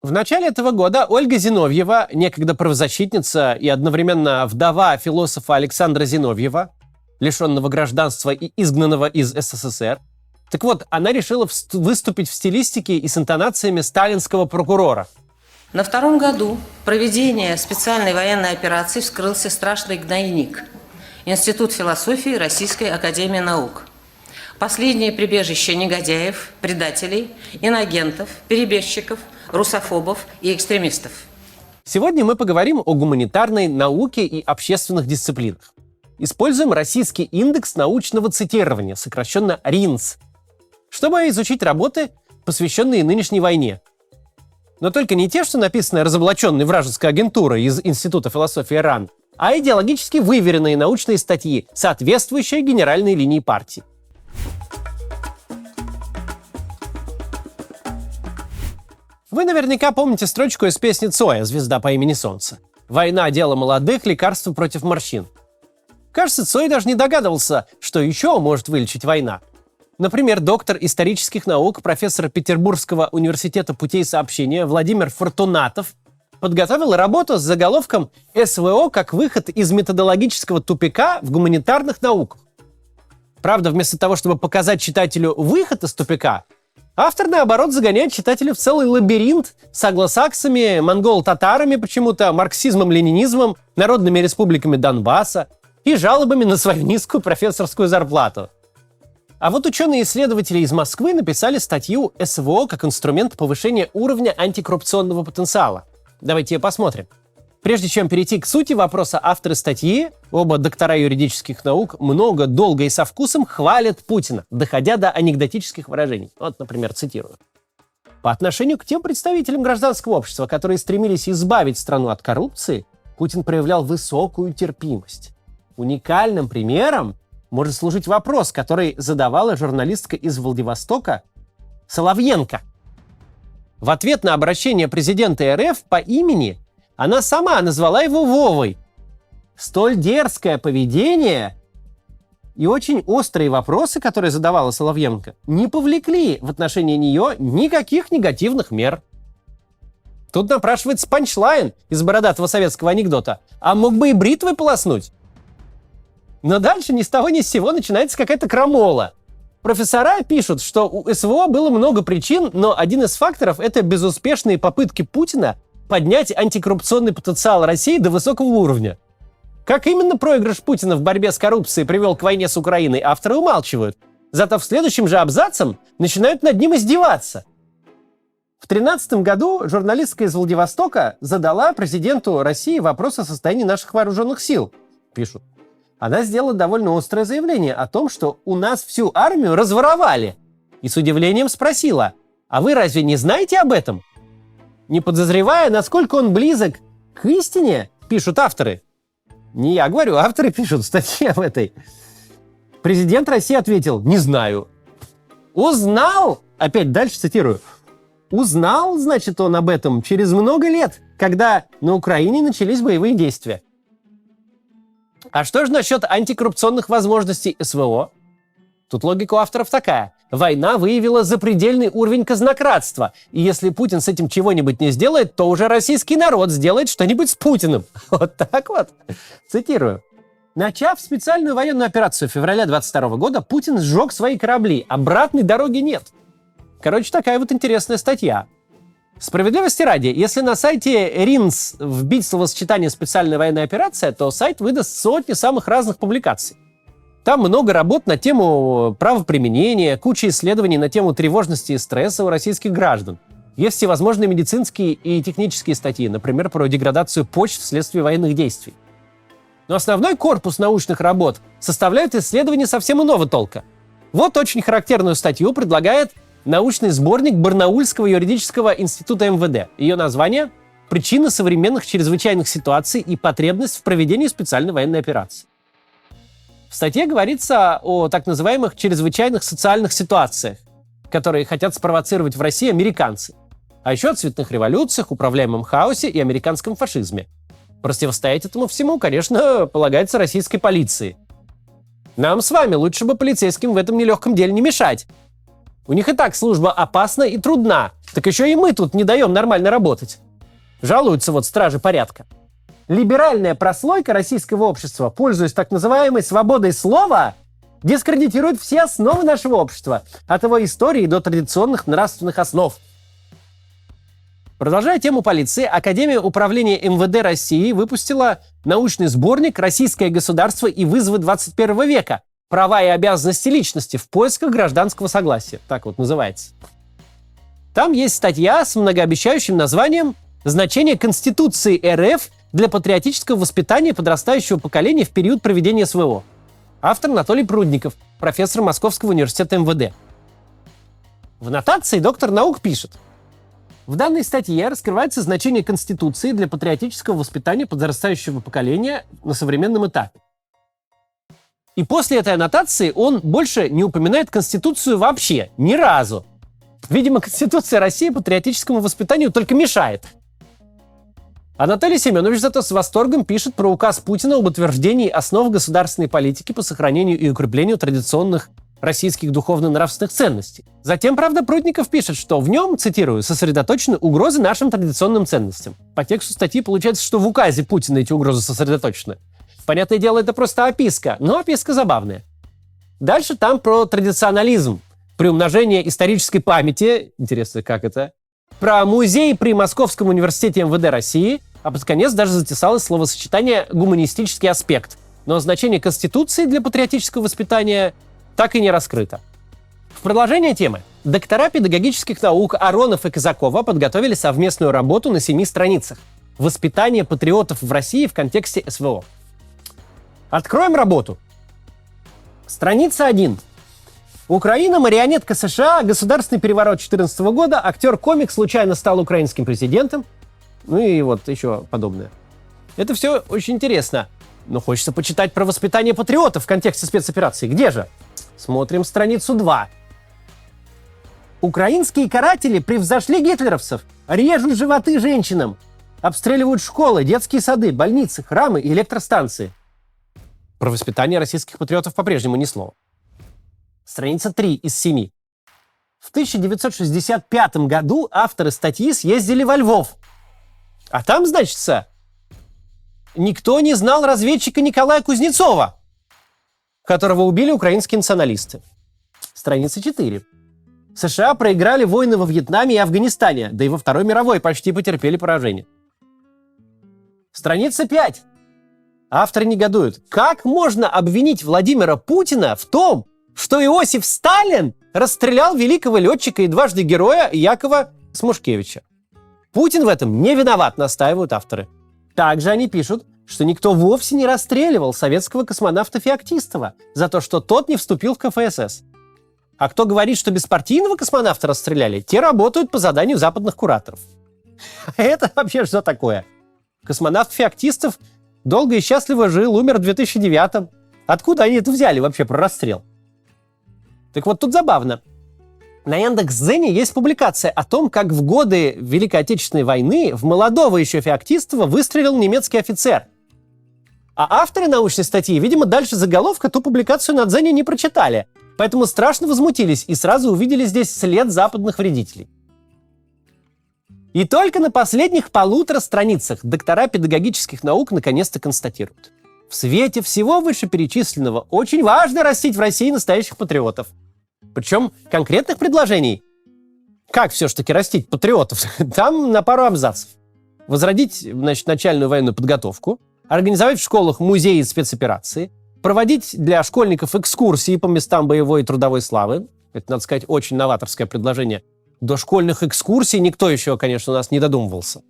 В начале этого года Ольга Зиновьева, некогда правозащитница и одновременно вдова философа Александра Зиновьева, лишенного гражданства и изгнанного из СССР, так вот, она решила выступить в стилистике и с интонациями сталинского прокурора. На втором году проведения специальной военной операции вскрылся страшный гнойник – Институт философии Российской академии наук. Последнее прибежище негодяев, предателей, инагентов, перебежчиков, русофобов и экстремистов. Сегодня мы поговорим о гуманитарной науке и общественных дисциплинах. Используем российский индекс научного цитирования, сокращенно РИНЦ, чтобы изучить работы, посвященные нынешней войне. Но только не те, что написаны разоблаченной вражеской агентурой из Института философии РАН, а идеологически выверенные научные статьи, соответствующие генеральной линии партии. Вы наверняка помните строчку из песни Цоя «Звезда по имени Солнце». «Война – дело молодых, лекарство против морщин». Кажется, Цой даже не догадывался, что еще может вылечить война. Например, доктор исторических наук, профессор Петербургского университета путей сообщения Владимир Фортунатов подготовил работу с заголовком «СВО как выход из методологического тупика в гуманитарных науках». Правда, вместо того, чтобы показать читателю выход из тупика, автор, наоборот, загоняет читателя в целый лабиринт с англосаксами, монголо-татарами почему-то, марксизмом-ленинизмом, народными республиками Донбасса и жалобами на свою низкую профессорскую зарплату. А вот ученые-исследователи из Москвы написали статью «СВО как инструмент повышения уровня антикоррупционного потенциала». Давайте ее посмотрим. Прежде чем перейти к сути вопроса, авторы статьи, оба доктора юридических наук, много, долго и со вкусом хвалят Путина, доходя до анекдотических выражений. Вот, например, цитирую. По отношению к тем представителям гражданского общества, которые стремились избавить страну от коррупции, Путин проявлял высокую терпимость. Уникальным примером может служить вопрос, который задавала журналистка из Владивостока Соловьенко. В ответ на обращение президента РФ по имени она сама назвала его Вовой. Столь дерзкое поведение и очень острые вопросы, которые задавала Соловьенко, не повлекли в отношении нее никаких негативных мер. Тут напрашивается панчлайн из бородатого советского анекдота. А мог бы и бритвой полоснуть? Но дальше ни с того ни с сего начинается какая-то крамола. Профессора пишут, что у СВО было много причин, но один из факторов — это безуспешные попытки Путина поднять антикоррупционный потенциал России до высокого уровня. Как именно проигрыш Путина в борьбе с коррупцией привел к войне с Украиной, авторы умалчивают. Зато в следующем же абзацем начинают над ним издеваться. В 2013 году журналистка из Владивостока задала президенту России вопрос о состоянии наших вооруженных сил, пишут. Она сделала довольно острое заявление о том, что у нас всю армию разворовали. И с удивлением спросила, а вы разве не знаете об этом? Не подозревая, насколько он близок к истине, пишут авторы. Не я говорю, авторы пишут в статье в этой. Президент России ответил, не знаю. Узнал, опять дальше цитирую, узнал, значит, он об этом через много лет, когда на Украине начались боевые действия. А что же насчет антикоррупционных возможностей СВО? Тут логика у авторов такая. Война выявила запредельный уровень казнократства. И если Путин с этим чего-нибудь не сделает, то уже российский народ сделает что-нибудь с Путиным. Вот так вот. Цитирую. Начав специальную военную операцию февраля 2022 года, Путин сжег свои корабли. Обратной дороги нет. Короче, такая вот интересная статья. Справедливости ради, если на сайте РИНЦ вбить словосочетание «специальная военная операция», то сайт выдаст сотни самых разных публикаций. Там много работ на тему правоприменения, куча исследований на тему тревожности и стресса у российских граждан. Есть всевозможные медицинские и технические статьи, например, про деградацию почв вследствие военных действий. Но основной корпус научных работ составляют исследования совсем иного толка. Вот очень характерную статью предлагает научный сборник Барнаульского юридического института МВД. Ее название «Причины современных чрезвычайных ситуаций и потребность в проведении специальной военной операции». В статье говорится о так называемых чрезвычайных социальных ситуациях, которые хотят спровоцировать в России американцы, а еще о цветных революциях, управляемом хаосе и американском фашизме. Противостоять этому всему, конечно, полагается российской полиции. Нам с вами лучше бы полицейским в этом нелегком деле не мешать. У них и так служба опасна и трудна. Так еще и мы тут не даем нормально работать. Жалуются вот стражи порядка. Либеральная прослойка российского общества, пользуясь так называемой свободой слова, дискредитирует все основы нашего общества, от его истории до традиционных нравственных основ. Продолжая тему полиции, Академия управления МВД России выпустила научный сборник «Российское государство и вызовы 21 века. Права и обязанности личности в поисках гражданского согласия». Так вот называется. Там есть статья с многообещающим названием «Значение Конституции РФ для патриотического воспитания подрастающего поколения в период проведения СВО». Автор Анатолий Прудников, профессор Московского университета МВД. В аннотации доктор наук пишет: в данной статье раскрывается значение Конституции для патриотического воспитания подрастающего поколения на современном этапе. И после этой аннотации он больше не упоминает Конституцию вообще, ни разу. Видимо, Конституция России патриотическому воспитанию только мешает. Анатолий Семенович зато с восторгом пишет про указ Путина об утверждении основ государственной политики по сохранению и укреплению традиционных российских духовно-нравственных ценностей. Затем, правда, Прудников пишет, что в нем, цитирую, «сосредоточены угрозы нашим традиционным ценностям». По тексту статьи получается, что в указе Путина эти угрозы сосредоточены. Понятное дело, это просто описка, но описка забавная. Дальше там про традиционализм, приумножение исторической памяти, интересно, как это, про музей при Московском университете МВД России, а под конец даже затесалось словосочетание «гуманистический аспект». Но значение Конституции для патриотического воспитания так и не раскрыто. В продолжение темы. Доктора педагогических наук Аронов и Казакова подготовили совместную работу на 7 страницах «Воспитание патриотов в России в контексте СВО». Откроем работу. Страница 1. Украина, марионетка США, государственный переворот 2014 года, актер-комик случайно стал украинским президентом, ну и вот еще подобное. Это все очень интересно, но хочется почитать про воспитание патриотов в контексте спецоперации. Где же? Смотрим страницу 2. Украинские каратели превзошли гитлеровцев, режут животы женщинам, обстреливают школы, детские сады, больницы, храмы и электростанции. Про воспитание российских патриотов по-прежнему ни слова. Страница 3 из 7. В 1965 году авторы статьи съездили во Львов. А там, значится, никто не знал разведчика Николая Кузнецова, которого убили украинские националисты. Страница 4. США проиграли войны во Вьетнаме и Афганистане, да и во Второй мировой почти потерпели поражение. Страница 5. Авторы негодуют. Как можно обвинить Владимира Путина в том, что Иосиф Сталин расстрелял великого летчика и дважды героя Якова Смушкевича? Путин в этом не виноват, настаивают авторы. Также они пишут, что никто вовсе не расстреливал советского космонавта Феоктистова за то, что тот не вступил в КФСС. А кто говорит, что беспартийного космонавта расстреляли, те работают по заданию западных кураторов. Это вообще что такое? Космонавт Феоктистов долго и счастливо жил, умер в 2009-м. Откуда они это взяли вообще про расстрел? Так вот, тут забавно. На Яндекс.Дзене есть публикация о том, как в годы Великой Отечественной войны в молодого еще Феоктистова выстрелил немецкий офицер. А авторы научной статьи, видимо, дальше заголовка ту публикацию на Дзене не прочитали, поэтому страшно возмутились и сразу увидели здесь след западных вредителей. И только на последних 1,5 страницах доктора педагогических наук наконец-то констатируют: в свете всего вышеперечисленного очень важно растить в России настоящих патриотов. Причем конкретных предложений, как все-таки растить патриотов, там на пару абзацев. Возродить, значит, начальную военную подготовку, организовать в школах музеи спецоперации, проводить для школьников экскурсии по местам боевой и трудовой славы. Это, надо сказать, очень новаторское предложение. До школьных экскурсий никто еще, конечно, у нас не додумывался.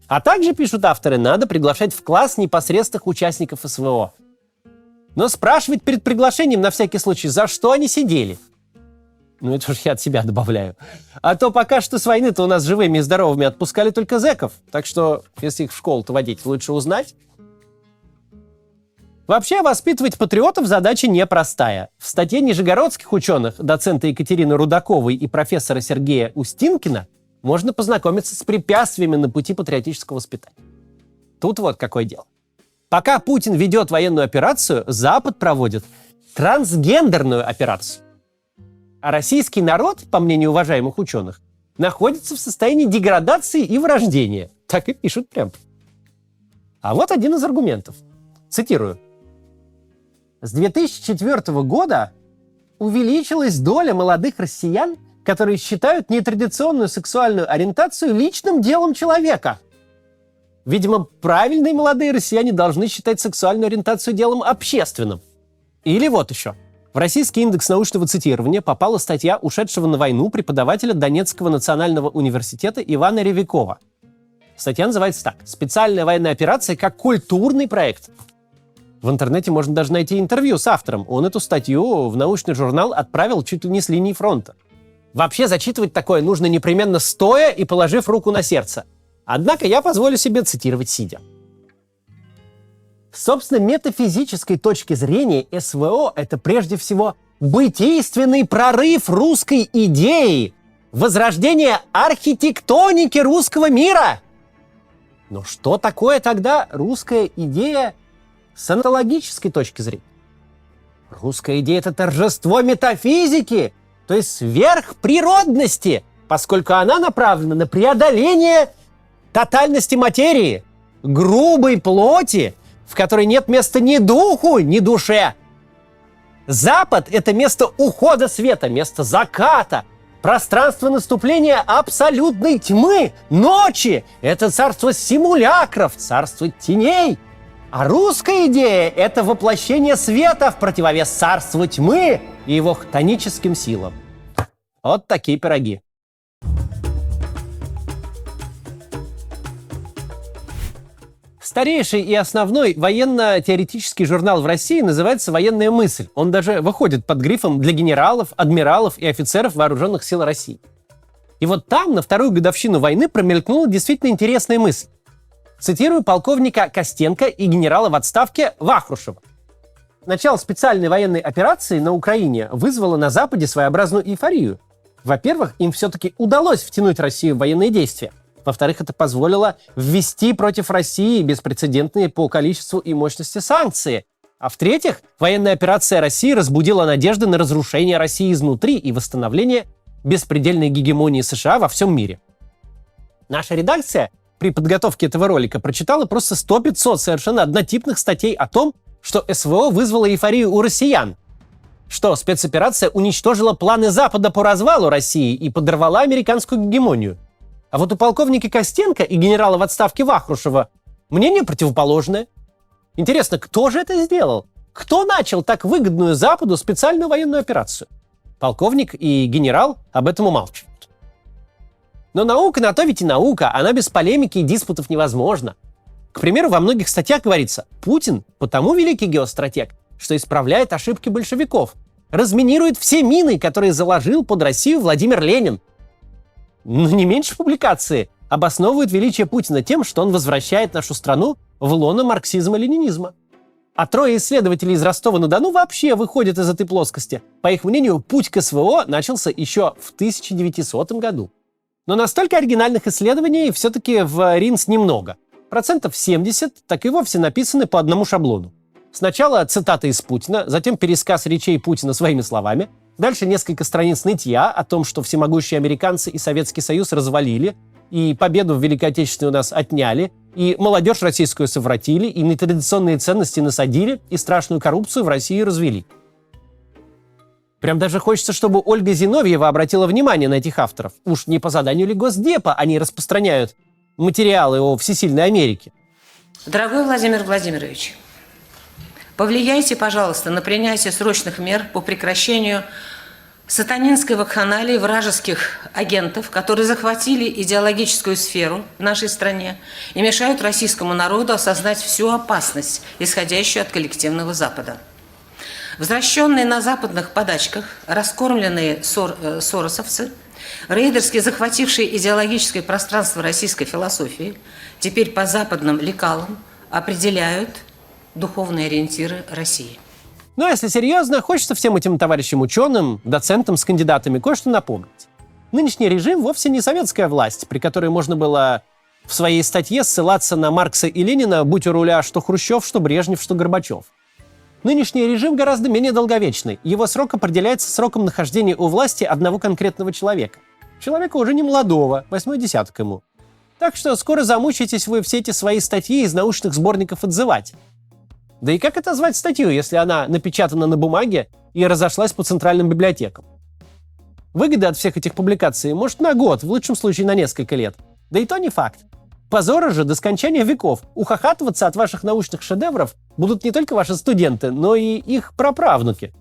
А также, пишут авторы, надо приглашать в класс непосредственных участников СВО. Но спрашивать перед приглашением на всякий случай, за что они сидели. Ну, это уж я от себя добавляю. А то пока что с войны-то у нас живыми и здоровыми отпускали только зэков. Так что, если их в школу-то водить, лучше узнать. Вообще, воспитывать патриотов задача непростая. В статье нижегородских ученых, доцента Екатерины Рудаковой и профессора Сергея Устинкина, можно познакомиться с препятствиями на пути патриотического воспитания. Тут вот какое дело. Пока Путин ведет военную операцию, Запад проводит трансгендерную операцию. А российский народ, по мнению уважаемых ученых, находится в состоянии деградации и вырождения. Так и пишут прям. А вот один из аргументов. Цитирую. С 2004 года увеличилась доля молодых россиян, которые считают нетрадиционную сексуальную ориентацию личным делом человека. Видимо, правильные молодые россияне должны считать сексуальную ориентацию делом общественным. Или вот еще. В российский индекс научного цитирования попала статья ушедшего на войну преподавателя Донецкого национального университета Ивана Ревякова. Статья называется так: «Специальная военная операция как культурный проект». В интернете можно даже найти интервью с автором. Он эту статью в научный журнал отправил чуть ли не с линии фронта. Вообще зачитывать такое нужно непременно стоя и положив руку на сердце. Однако я позволю себе цитировать сидя. С собственно метафизической точки зрения СВО — это прежде всего бытийственный прорыв русской идеи, возрождение архитектоники русского мира. Но что такое тогда русская идея с онтологической точки зрения? Русская идея — это торжество метафизики, то есть сверхприродности, поскольку она направлена на преодоление тотальности материи, грубой плоти, в которой нет места ни духу, ни душе. Запад — это место ухода света, место заката, пространство наступления абсолютной тьмы, ночи. Это царство симулякров, царство теней. А русская идея — это воплощение света в противовес царству тьмы и его хтоническим силам. Вот такие пироги. Старейший и основной военно-теоретический журнал в России называется «Военная мысль». Он даже выходит под грифом для генералов, адмиралов и офицеров вооруженных сил России. И вот там на вторую годовщину войны промелькнула действительно интересная мысль. Цитирую полковника Костенко и генерала в отставке Вахрушева. Начало специальной военной операции на Украине вызвало на Западе своеобразную эйфорию. Во-первых, им все-таки удалось втянуть Россию в военные действия. Во-вторых, это позволило ввести против России беспрецедентные по количеству и мощности санкции. А в-третьих, военная операция России разбудила надежды на разрушение России изнутри и восстановление беспредельной гегемонии США во всем мире. Наша редакция при подготовке этого ролика прочитала просто 100-500 совершенно однотипных статей о том, что СВО вызвало эйфорию у россиян, что спецоперация уничтожила планы Запада по развалу России и подорвала американскую гегемонию. А вот у полковника Костенко и генерала в отставке Вахрушева мнение противоположное. Интересно, кто же это сделал? Кто начал так выгодную Западу специальную военную операцию? Полковник и генерал об этом умалчивают. Но наука на то ведь и наука, она без полемики и диспутов невозможна. К примеру, во многих статьях говорится: Путин потому великий геостратег, что исправляет ошибки большевиков, разминирует все мины, которые заложил под Россию Владимир Ленин. Но не меньше публикации обосновывают величие Путина тем, что он возвращает нашу страну в лоно марксизма-ленинизма. А трое исследователей из Ростова-на-Дону вообще выходят из этой плоскости. По их мнению, путь к СВО начался еще в 1900 году. Но настолько оригинальных исследований все-таки в РИНС немного. 70% так и вовсе написаны по одному шаблону. Сначала цитата из Путина, затем пересказ речей Путина своими словами, дальше несколько страниц нытья о том, что всемогущие американцы и Советский Союз развалили, и победу в Великой Отечественной у нас отняли, и молодежь российскую совратили, и нетрадиционные ценности насадили, и страшную коррупцию в России развели. Прям даже хочется, чтобы Ольга Зиновьева обратила внимание на этих авторов. Уж не по заданию ли Госдепа они распространяют материалы о всесильной Америке? Дорогой Владимир Владимирович, повлияйте, пожалуйста, на принятие срочных мер по прекращению сатанинской вакханалии вражеских агентов, которые захватили идеологическую сферу в нашей стране и мешают российскому народу осознать всю опасность, исходящую от коллективного Запада. Возвращенные на западных подачках, раскормленные соросовцы, рейдерски захватившие идеологическое пространство российской философии, теперь по западным лекалам определяют духовные ориентиры России. Но если серьезно, хочется всем этим товарищам ученым, доцентам с кандидатами кое-что напомнить. Нынешний режим вовсе не советская власть, при которой можно было в своей статье ссылаться на Маркса и Ленина, будь у руля что Хрущев, что Брежнев, что Горбачев. Нынешний режим гораздо менее долговечный. Его срок определяется сроком нахождения у власти одного конкретного человека. Человека уже не молодого, 8-й десяток ему. Так что скоро замучаетесь вы все эти свои статьи из научных сборников отзывать. Да и как это звать статью, если она напечатана на бумаге и разошлась по центральным библиотекам? Выгода от всех этих публикаций может на год, в лучшем случае на несколько лет. Да и то не факт. Позора же до скончания веков. Ухахатываться от ваших научных шедевров будут не только ваши студенты, но и их праправнуки.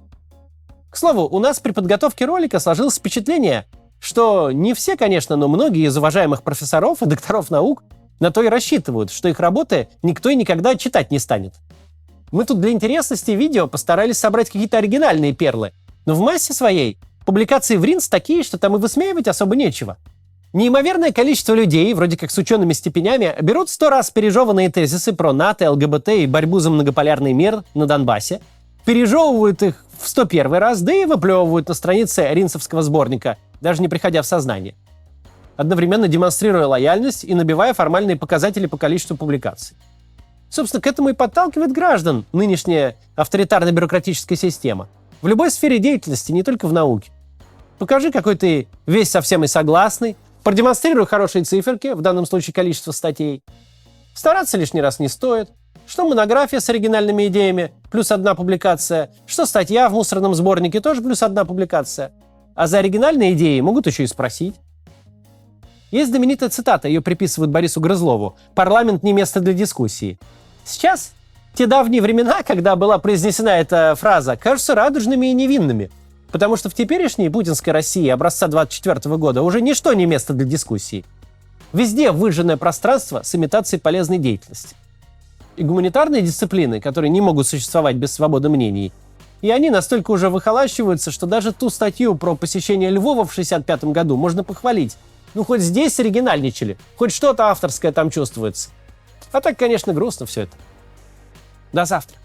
К слову, у нас при подготовке ролика сложилось впечатление, что не все, конечно, но многие из уважаемых профессоров и докторов наук на то и рассчитывают, что их работы никто и никогда читать не станет. Мы тут для интересности видео постарались собрать какие-то оригинальные перлы, но в массе своей публикации в РИНС такие, что там и высмеивать особо нечего. Неимоверное количество людей, вроде как с учеными степенями, берут 100 раз пережеванные тезисы про НАТО, ЛГБТ и борьбу за многополярный мир на Донбассе, пережевывают их в 101 раз, да и выплевывают на странице ринсовского сборника, даже не приходя в сознание. Одновременно демонстрируя лояльность и набивая формальные показатели по количеству публикаций. Собственно, к этому и подталкивает граждан нынешняя авторитарно-бюрократическая система. В любой сфере деятельности, не только в науке. Покажи, какой ты весь совсем и согласный, продемонстрируй хорошие циферки, в данном случае количество статей. Стараться лишний раз не стоит. Что монография с оригинальными идеями, плюс 1 публикация, что статья в мусорном сборнике, тоже плюс 1 публикация. А за оригинальные идеи могут еще и спросить. Есть знаменитая цитата, ее приписывают Борису Грызлову: «Парламент не место для дискуссии». Сейчас те давние времена, когда была произнесена эта фраза, кажутся радужными и невинными, потому что в теперешней путинской России образца 24 года уже ничто не место для дискуссий. Везде выжженное пространство с имитацией полезной деятельности. И гуманитарные дисциплины, которые не могут существовать без свободы мнений, и они настолько уже выхолащиваются, что даже ту статью про посещение Львова в 1965 году можно похвалить. Ну, хоть здесь оригинальничали, хоть что-то авторское там чувствуется. А так, конечно, грустно все это. До завтра.